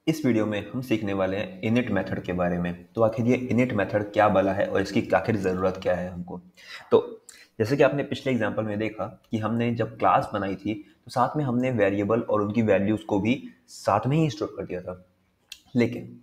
इस वीडियो में हम सीखने वाले हैं इनिट मेथड के बारे में। तो आखिर ये इनिट मेथड क्या भला है और इसकी आखिर ज़रूरत क्या है हमको। तो जैसे कि आपने पिछले एग्जांपल में देखा कि हमने जब क्लास बनाई थी तो साथ में हमने वेरिएबल और उनकी वैल्यूज़ को भी साथ में ही स्टोर कर दिया था। लेकिन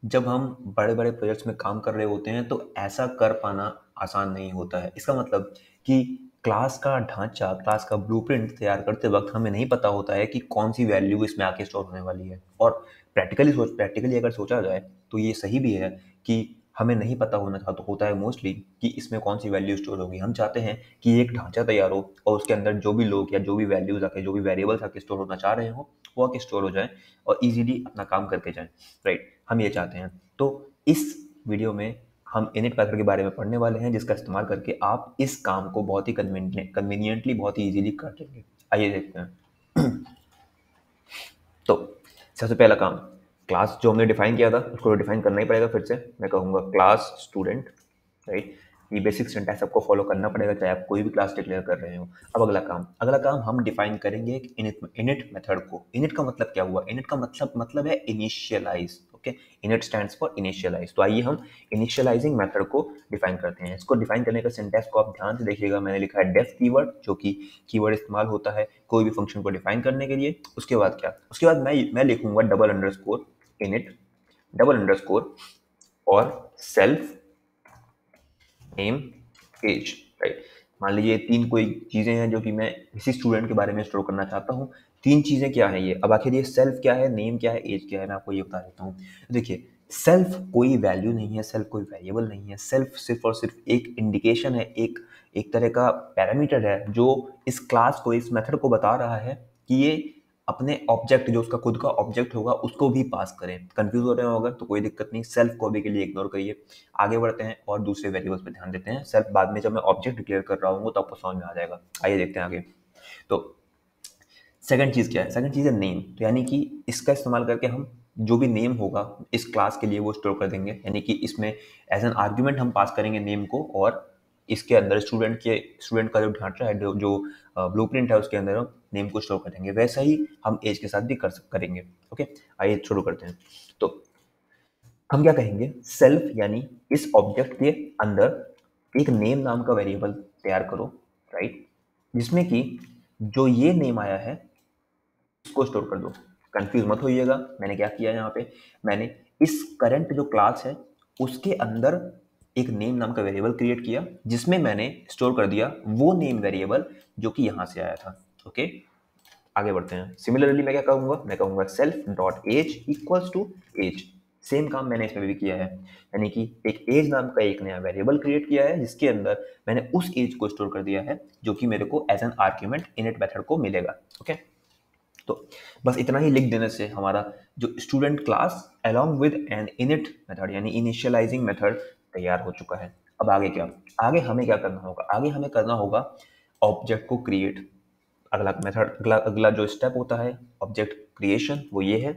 जब हम बड़े बड़े प्रोजेक्ट्स में काम कर रहे होते हैं तो ऐसा कर पाना आसान नहीं होता है। इसका मतलब कि क्लास का ढांचा, क्लास का ब्लूप्रिंट तैयार करते वक्त हमें नहीं पता होता है कि कौन सी वैल्यू इसमें आके स्टोर होने वाली है। और प्रैक्टिकली अगर सोचा जाए तो ये सही भी है कि हमें नहीं पता होना चाहता होता है मोस्टली कि इसमें कौन सी वैल्यू स्टोर होगी। हम चाहते हैं कि एक ढांचा तैयार हो और उसके अंदर जो भी लोग या जो भी वैल्यूज आके, जो भी वेरिएबल्स आके स्टोर होना चाह रहे हो वो आके स्टोर हो जाए और इजीली अपना काम करके जाएं। राइट, हम ये चाहते हैं। तो इस वीडियो में हम इनिट मेथड के बारे में पढ़ने वाले हैं जिसका इस्तेमाल करके आप इस काम को बहुत ही कन्वीनियंटली, बहुत ही इजीली कर लेंगे। आइए देखते हैं। तो सबसे पहला काम, क्लास जो हमने डिफाइन किया था उसको डिफाइन करना ही पड़ेगा। फिर से मैं कहूँगा क्लास स्टूडेंट। राइट, ये बेसिक सिंटैक्स आपको फॉलो करना पड़ेगा चाहे आप कोई भी क्लास डिक्लेयर कर रहे हो। अब अगला काम हम डिफाइन करेंगे एक इनिट मेथड को। इनिट का मतलब क्या हुआ? इनिट का मतलब है initialize. Okay, init stands for initialize. तो आइए हम इनिशियलाइजिंग मेथड को डिफाइन करते हैं। इसको डिफाइन करने का सिंटैक्स को आप ध्यान से देखिएगा। मैंने लिखा है डेफ कीवर्ड, जो कि कीवर्ड इस्तेमाल होता है कोई भी फंक्शन को डिफाइन करने के लिए। उसके बाद क्या? उसके बाद मैं लिखूंगा double underscore init, double underscore और सेल्फ नेम एज। राइट, मान लीजिए तीन कोई चीजें हैं जो कि मैं किसी स्टूडेंट के बारे में स्टोर करना चाहता हूँ। तीन चीजें क्या है ये? अब आखिर ये सेल्फ क्या है, नेम क्या है, एज क्या है, मैं आपको ये बता देता हूँ। देखिए, सेल्फ कोई वैल्यू नहीं है, सेल्फ कोई वेरिएबल नहीं है। सेल्फ सिर्फ और सिर्फ एक इंडिकेशन है, एक एक तरह का पैरामीटर है जो इस क्लास को, इस मेथड को बता रहा है कि ये अपने ऑब्जेक्ट, जो उसका खुद का ऑब्जेक्ट होगा, उसको भी पास करें। कंफ्यूज हो रहे हो अगर तो कोई दिक्कत नहीं, सेल्फ को अभी के लिए इग्नोर करिए। आगे बढ़ते हैं और दूसरे वेरिएबल्स पे ध्यान देते हैं। सेल्फ बाद में जब मैं ऑब्जेक्ट डिक्लेयर कर रहा हूँ तो आपको समझ में आ जाएगा। आइए देखते हैं आगे। तो सेकंड चीज क्या है? सेकंड चीज है नेम। तो यानी कि इसका इस्तेमाल करके हम जो भी नेम होगा इस क्लास के लिए वो स्टोर कर देंगे। यानी कि इसमें एज एन आर्ग्यूमेंट हम पास करेंगे नेम को, और इसके अंदर स्टूडेंट का जो ढांचा है, जो ब्लूप्रिंट है, उसके अंदर हम नेम को स्टोर करेंगे। वैसा ही हम एज के साथ भी करेंगे। ओके, आइए शुरू करते हैं। तो हम क्या कहेंगे? सेल्फ यानी इस ऑब्जेक्ट के अंदर एक नेम नाम का वेरिएबल तैयार करो। राइट, जिसमें कि जो ये नेम आया है उसको स्टोर कर दो। कंफ्यूज मत होइएगा, मैंने क्या किया यहाँ पे, मैंने इस करंट जो क्लास है उसके अंदर एक नेम नाम का वेरिएबल क्रिएट किया जिसमें मैंने स्टोर कर दिया वो नेम वेरिएबल जो कि यहाँ से आया था। ओके, आगे बढ़ते हैं। सिमिलरली मैं क्या कहूंगा? मैं कहूंगा self dot age equals to age. Same काम मैंने इसमें भी किया है, यानी कि एक एज नाम का एक नया वेरिएबल क्रिएट किया है जिसके अंदर मैंने उस एज को स्टोर कर दिया है जो कि मेरे को as an argument init method को मिलेगा। ओके, तो बस इतना ही लिख देने से हमारा जो student class along with an init method यानी इनिशियलाइजिंग मेथड तैयार हो चुका है। अब आगे क्या? आगे हमें क्या करना होगा? आगे हमें करना होगा ऑब्जेक्ट को क्रिएट। अगला जो स्टेप होता है ऑब्जेक्ट क्रिएशन, वो ये है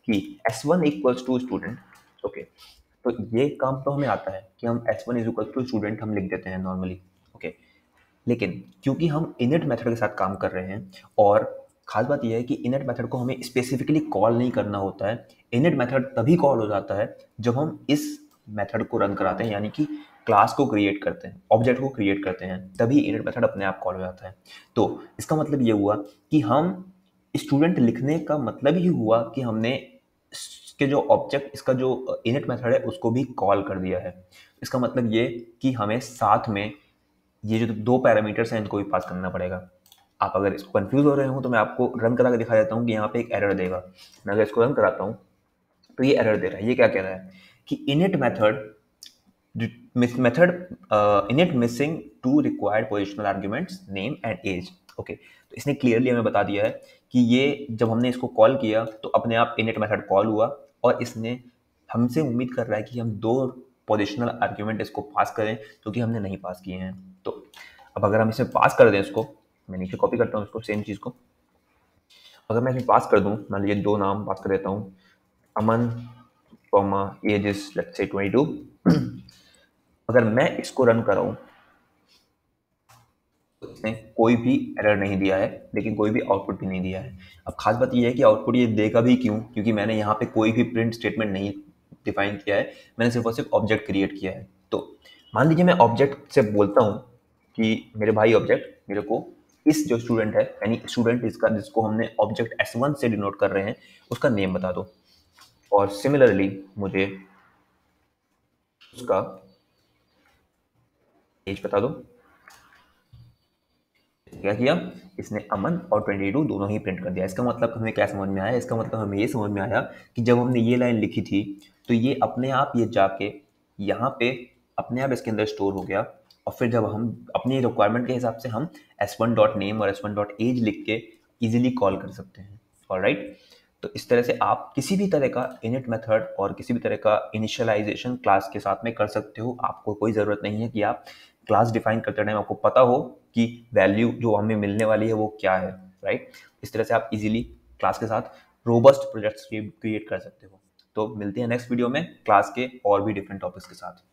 कि s1 equals to student. Okay, तो ये काम तो हमें आता है कि हम s1 is equal to student हम लिख देते हैं नॉर्मली। ओके, लेकिन क्योंकि हम इनिट मेथड के साथ काम कर रहे हैं, और खास बात यह है कि इनिट मेथड को हमें स्पेसिफिकली कॉल नहीं करना होता है। इनिट मेथड तभी कॉल हो जाता है जब हम इस मेथड को रन कराते हैं, यानी कि क्लास को क्रिएट करते हैं, ऑब्जेक्ट को क्रिएट करते हैं, तभी इनिट मेथड अपने आप कॉल हो जाता है। तो इसका मतलब ये हुआ कि हम स्टूडेंट लिखने का मतलब ही हुआ कि हमने इसके जो ऑब्जेक्ट, इसका जो इनिट मेथड है उसको भी कॉल कर दिया है। इसका मतलब ये कि हमें साथ में ये जो दो पैरामीटर्स हैं इनको भी पास करना पड़ेगा। आप अगर इसको कंफ्यूज हो रहे हो तो मैं आपको रन करा के दिखा देता हूँ कि यहाँ पे एक एरर देगा। मैं अगर इसको रन कराता हूँ तो ये एरर दे रहा है। ये क्या कह रहा है कि init missing two required positional arguments name and age. Okay, तो इसने क्लियरली हमें बता दिया है कि ये जब हमने इसको कॉल किया तो अपने आप इनिट मेथड कॉल हुआ, और इसने हमसे उम्मीद कर रहा है कि हम दो पोजिशनल आर्ग्यूमेंट इसको पास करें जो कि हमने नहीं पास किए हैं। तो अब अगर हम इसे पास कर दें, इसको मैं नीचे कॉपी करता हूँ इसको, सेम चीज़ को अगर मैं इसमें पास कर दूँ, मान लीजिए दो नाम पास कर देता हूँ, Aman comma as is let's say 22। अगर मैं इसको रन कराऊँ इसने कोई भी एरर नहीं दिया है, लेकिन कोई भी आउटपुट भी नहीं दिया है। अब खास बात ये है कि आउटपुट ये देगा भी क्यों, क्योंकि मैंने यहाँ पे कोई भी प्रिंट स्टेटमेंट नहीं डिफाइन किया है, मैंने सिर्फ और सिर्फ ऑब्जेक्ट क्रिएट किया है। तो मान लीजिए मैं ऑब्जेक्ट से बोलता हूँ कि मेरे भाई ऑब्जेक्ट मेरे को इस जो स्टूडेंट है, यानी स्टूडेंट इसका जिसको हमने ऑब्जेक्ट S1 से डिनोट कर रहे हैं, उसका नेम बता दो, और सिमिलरली मुझे उसका एज बता दो। क्या किया इसने, अमन और 22 दोनों ही प्रिंट कर दिया। इसका मतलब हमें क्या समझ में आया, इसका मतलब हमें ये समझ में आया कि जब हमने ये लाइन लिखी थी तो ये अपने आप ये जाके यहाँ पे अपने आप इसके अंदर स्टोर हो गया, और फिर जब हम अपनी रिक्वायरमेंट के हिसाब से हम s1.name और s1.age लिख के इजीली कॉल कर सकते हैं। ऑलराइट, तो इस तरह से आप किसी भी तरह का इनिट मेथड और किसी भी तरह का इनिशियलाइजेशन क्लास के साथ में कर सकते हो। आपको कोई ज़रूरत नहीं है कि आप क्लास डिफाइन करते टाइम आपको पता हो कि वैल्यू जो हमें मिलने वाली है वो क्या है, राइट। इस तरह से आप इजीली क्लास के साथ रोबस्ट प्रोजेक्ट्स क्रिएट कर सकते हो। तो मिलते हैं नेक्स्ट वीडियो में क्लास के और भी डिफरेंट टॉपिक्स के साथ।